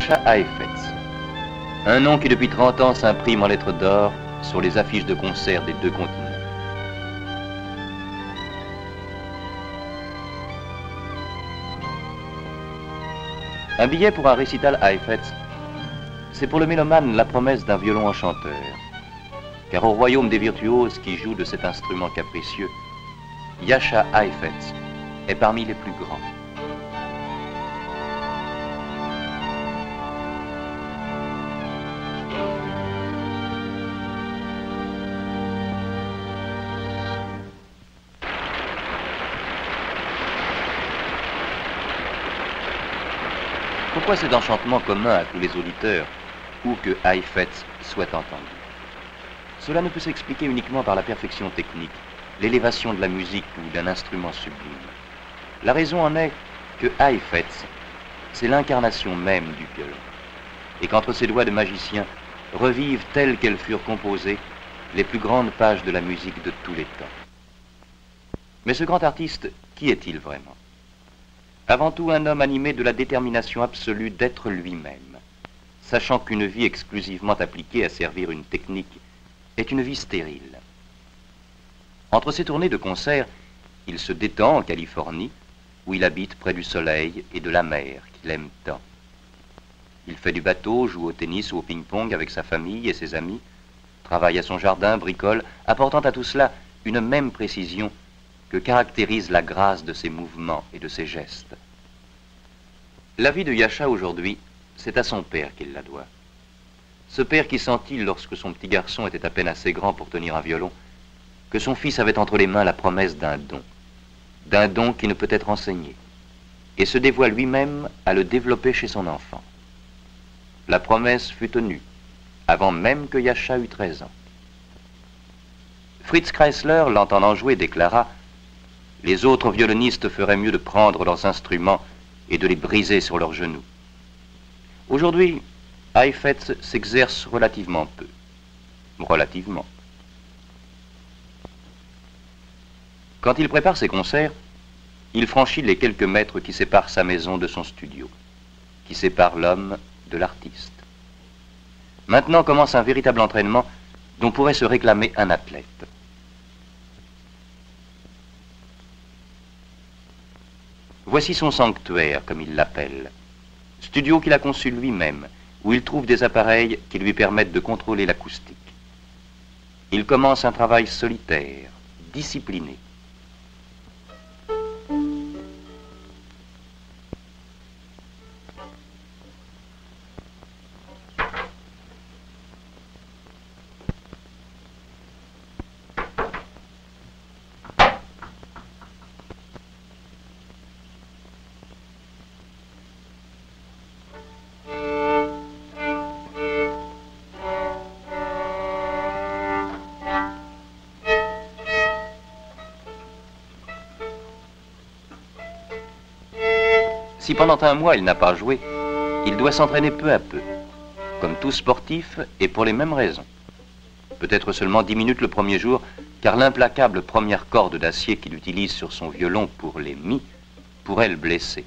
Heifetz, un nom qui depuis 30 ans s'imprime en lettres d'or sur les affiches de concerts des deux continents. Un billet pour un récital Heifetz, c'est pour le mélomane la promesse d'un violon enchanteur. Car au royaume des virtuoses qui jouent de cet instrument capricieux, Jascha Heifetz est parmi les plus grands. Pourquoi cet enchantement commun à tous les auditeurs, où que Heifetz soit entendu? Cela ne peut s'expliquer uniquement par la perfection technique, l'élévation de la musique ou d'un instrument sublime. La raison en est que Heifetz, c'est l'incarnation même du violon, et qu'entre ses doigts de magicien revivent telles qu'elles furent composées les plus grandes pages de la musique de tous les temps. Mais ce grand artiste, qui est-il vraiment? Avant tout un homme animé de la détermination absolue d'être lui-même, sachant qu'une vie exclusivement appliquée à servir une technique est une vie stérile. Entre ses tournées de concert, il se détend en Californie, où il habite près du soleil et de la mer qu'il aime tant. Il fait du bateau, joue au tennis ou au ping-pong avec sa famille et ses amis, travaille à son jardin, bricole, apportant à tout cela une même précision que caractérise la grâce de ses mouvements et de ses gestes. La vie de Jascha aujourd'hui, c'est à son père qu'il la doit. Ce père qui sentit, lorsque son petit garçon était à peine assez grand pour tenir un violon, que son fils avait entre les mains la promesse d'un don qui ne peut être enseigné, et se dévoie lui-même à le développer chez son enfant. La promesse fut tenue, avant même que Jascha eût 13 ans. Fritz Kreisler, l'entendant jouer, déclara « Les autres violonistes feraient mieux de prendre leurs instruments et de les briser sur leurs genoux. » Aujourd'hui, Heifetz s'exerce relativement peu. Relativement. Quand il prépare ses concerts, il franchit les quelques mètres qui séparent sa maison de son studio, qui séparent l'homme de l'artiste. Maintenant commence un véritable entraînement dont pourrait se réclamer un athlète. Voici son sanctuaire, comme il l'appelle, studio qu'il a conçu lui-même, où il trouve des appareils qui lui permettent de contrôler l'acoustique. Il commence un travail solitaire, discipliné. Si pendant un mois il n'a pas joué, il doit s'entraîner peu à peu, comme tout sportif et pour les mêmes raisons. Peut-être seulement 10 minutes le premier jour, car l'implacable première corde d'acier qu'il utilise sur son violon pour les mi pourrait le blesser.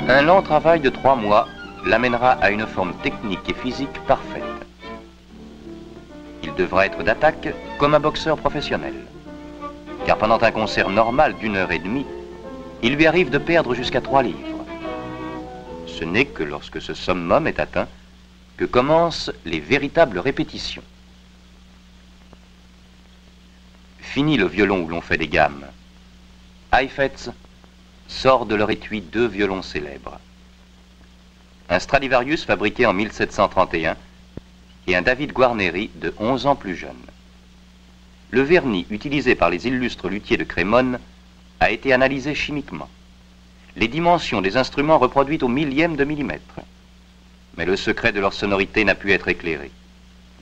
Un long travail de 3 mois l'amènera à une forme technique et physique parfaite. Il devra être d'attaque comme un boxeur professionnel. Car pendant un concert normal d'1 heure et demie, il lui arrive de perdre jusqu'à 3 livres. Ce n'est que lorsque ce summum est atteint que commencent les véritables répétitions. Fini le violon où l'on fait des gammes. Heifetz sort de leur étui 2 violons célèbres. Un Stradivarius fabriqué en 1731 et un David Guarneri de 11 ans plus jeune. Le vernis utilisé par les illustres luthiers de Crémone a été analysé chimiquement. Les dimensions des instruments reproduites au millième de millimètre. Mais le secret de leur sonorité n'a pu être éclairé.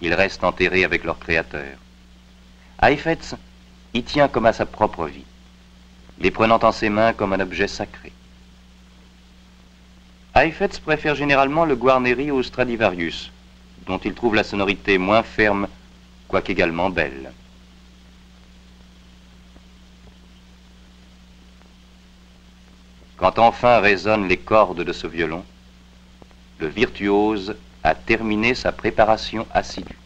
Ils restent enterrés avec leur créateur. Heifetz y tient comme à sa propre vie, les prenant en ses mains comme un objet sacré. Heifetz préfère généralement le Guarneri au Stradivarius, dont il trouve la sonorité moins ferme, quoique également belle. Quand enfin résonnent les cordes de ce violon, le virtuose a terminé sa préparation assidue.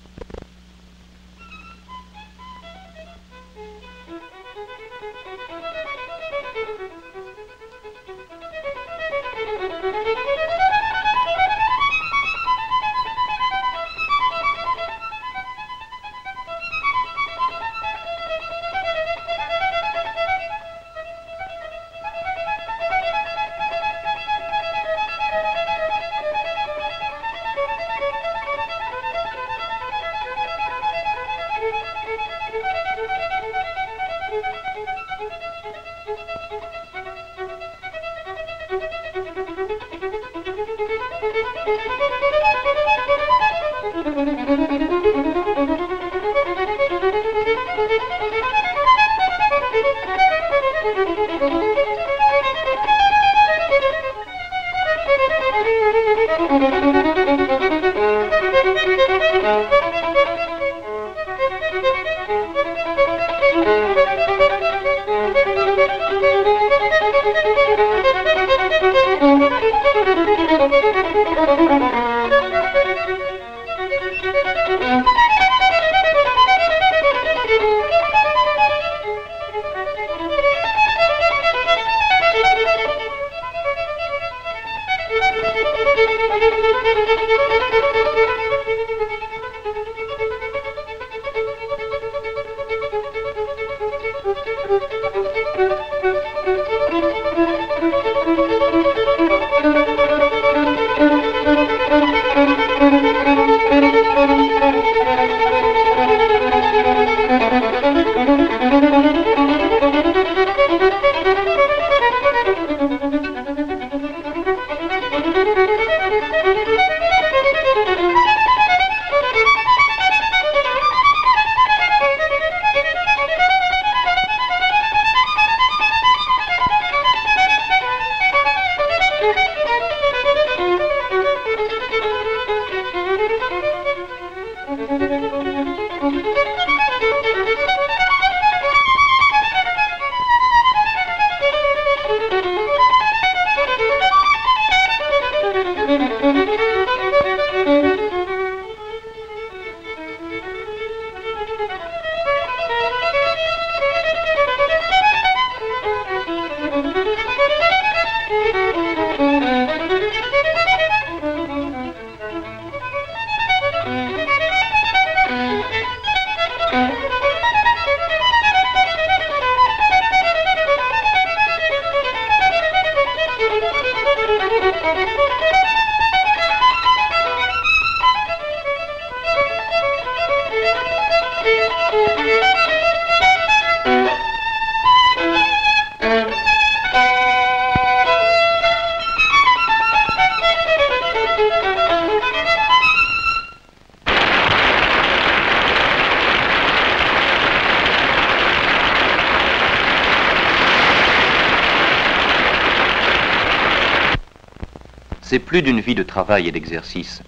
C'est plus d'une vie de travail et d'exercice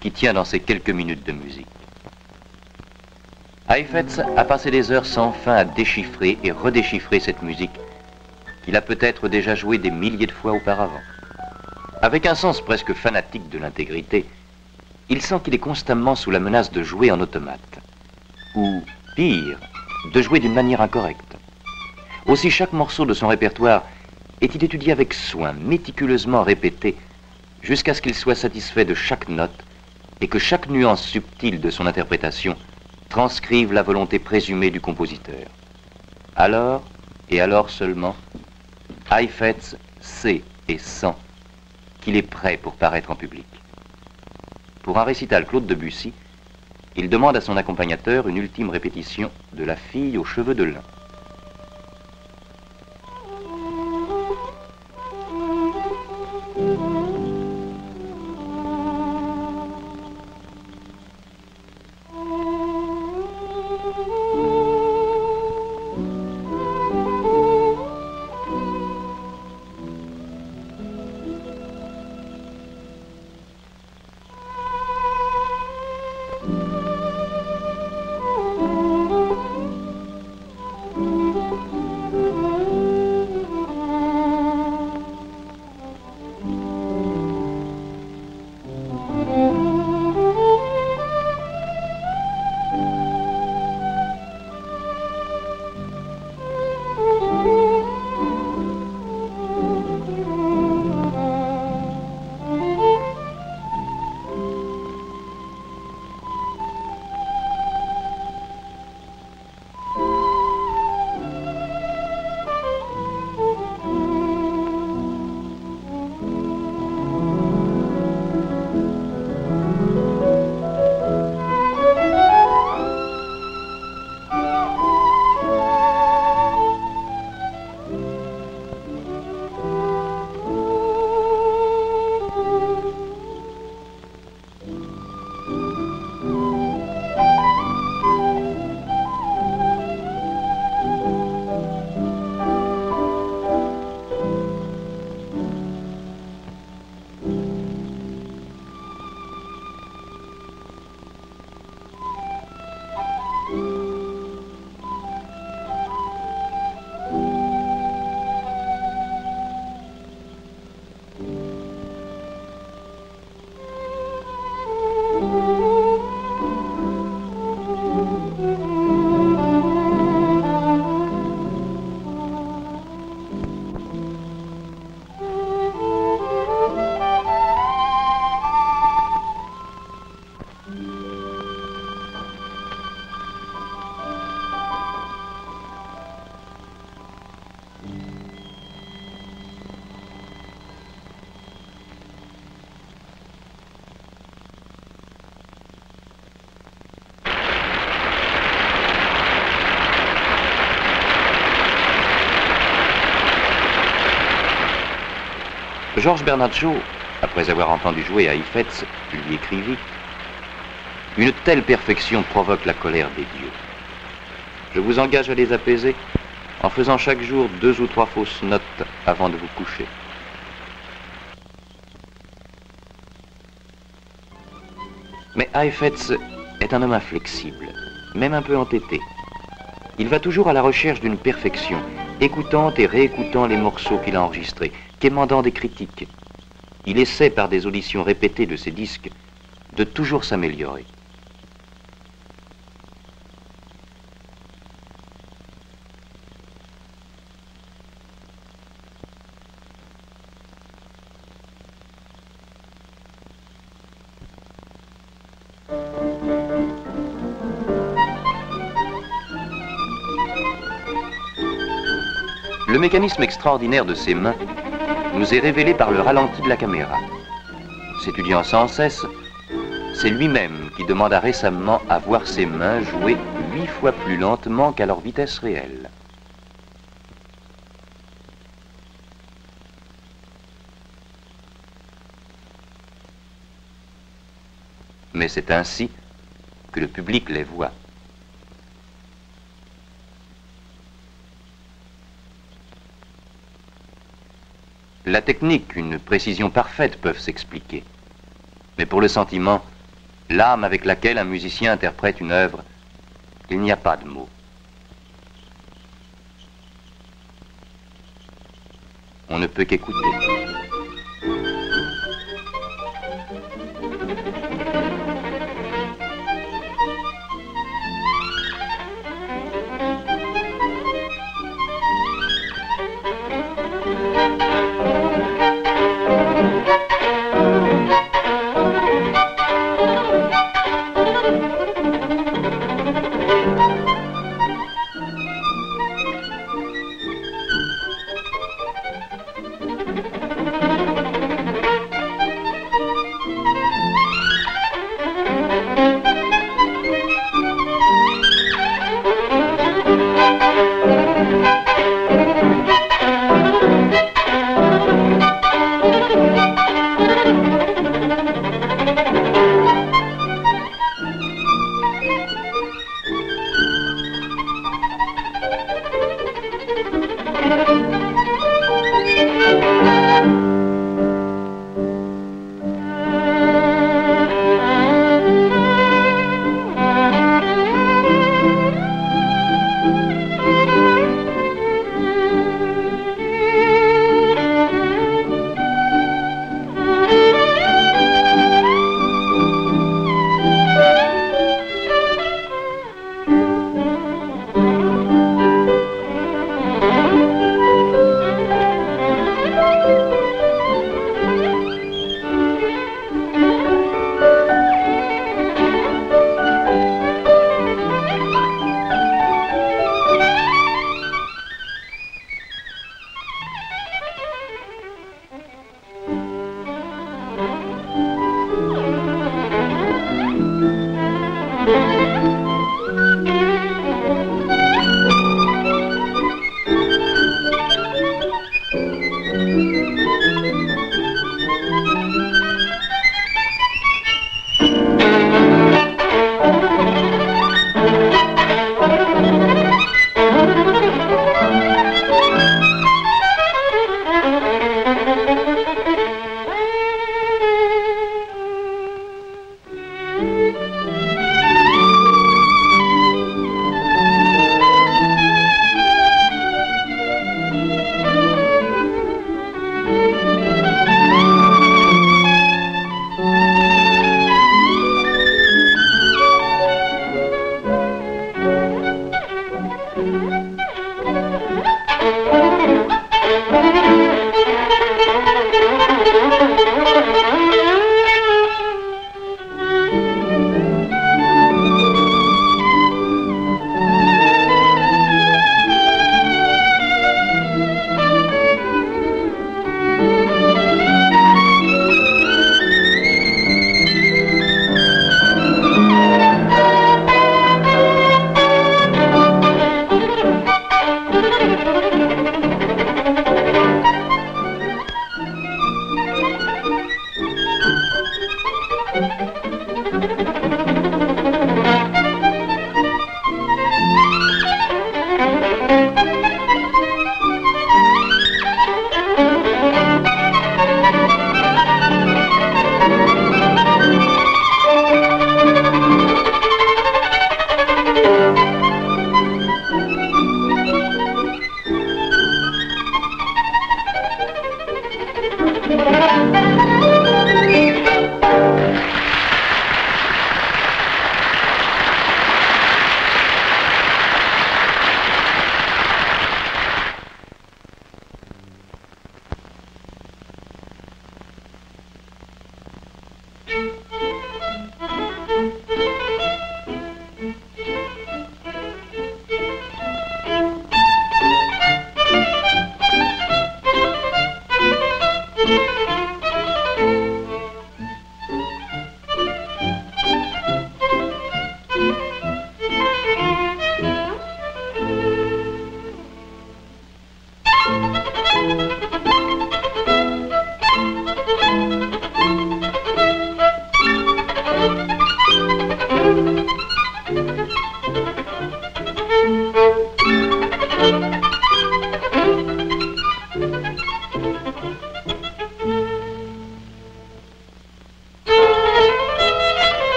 qui tient dans ces quelques minutes de musique. Heifetz a passé des heures sans fin à déchiffrer et redéchiffrer cette musique qu'il a peut-être déjà jouée des milliers de fois auparavant. Avec un sens presque fanatique de l'intégrité, il sent qu'il est constamment sous la menace de jouer en automate. Ou, pire, de jouer d'une manière incorrecte. Aussi, chaque morceau de son répertoire est-il étudié avec soin, méticuleusement répété, jusqu'à ce qu'il soit satisfait de chaque note et que chaque nuance subtile de son interprétation transcrive la volonté présumée du compositeur. Alors, et alors seulement, Heifetz sait et sent qu'il est prêt pour paraître en public. Pour un récital Claude Debussy, il demande à son accompagnateur une ultime répétition de La fille aux cheveux de lin. Georges Bernaccio, après avoir entendu jouer à Heifetz, lui écrivit « Une telle perfection provoque la colère des dieux. Je vous engage à les apaiser en faisant chaque jour 2 ou 3 fausses notes avant de vous coucher. » Mais Heifetz est un homme inflexible, même un peu entêté. Il va toujours à la recherche d'une perfection, écoutant et réécoutant les morceaux qu'il a enregistrés, quémandant des critiques. Il essaie, par des auditions répétées de ses disques, de toujours s'améliorer. Le mécanisme extraordinaire de ses mains nous est révélé par le ralenti de la caméra. S'étudiant sans cesse, c'est lui-même qui demanda récemment à voir ses mains jouer 8 fois plus lentement qu'à leur vitesse réelle. Mais c'est ainsi que le public les voit. La technique, une précision parfaite peuvent s'expliquer. Mais pour le sentiment, l'âme avec laquelle un musicien interprète une œuvre, il n'y a pas de mots. On ne peut qu'écouter.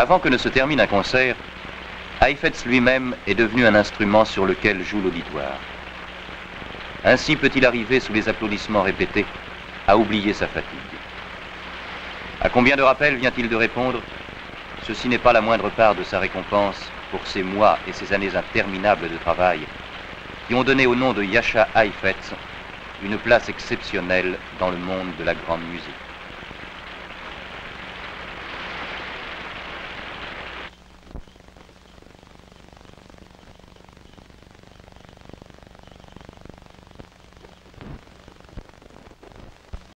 Avant que ne se termine un concert, Heifetz lui-même est devenu un instrument sur lequel joue l'auditoire. Ainsi peut-il arriver, sous les applaudissements répétés, à oublier sa fatigue. À combien de rappels vient-il de répondre? Ceci n'est pas la moindre part de sa récompense pour ces mois et ces années interminables de travail qui ont donné au nom de Jascha Heifetz une place exceptionnelle dans le monde de la grande musique.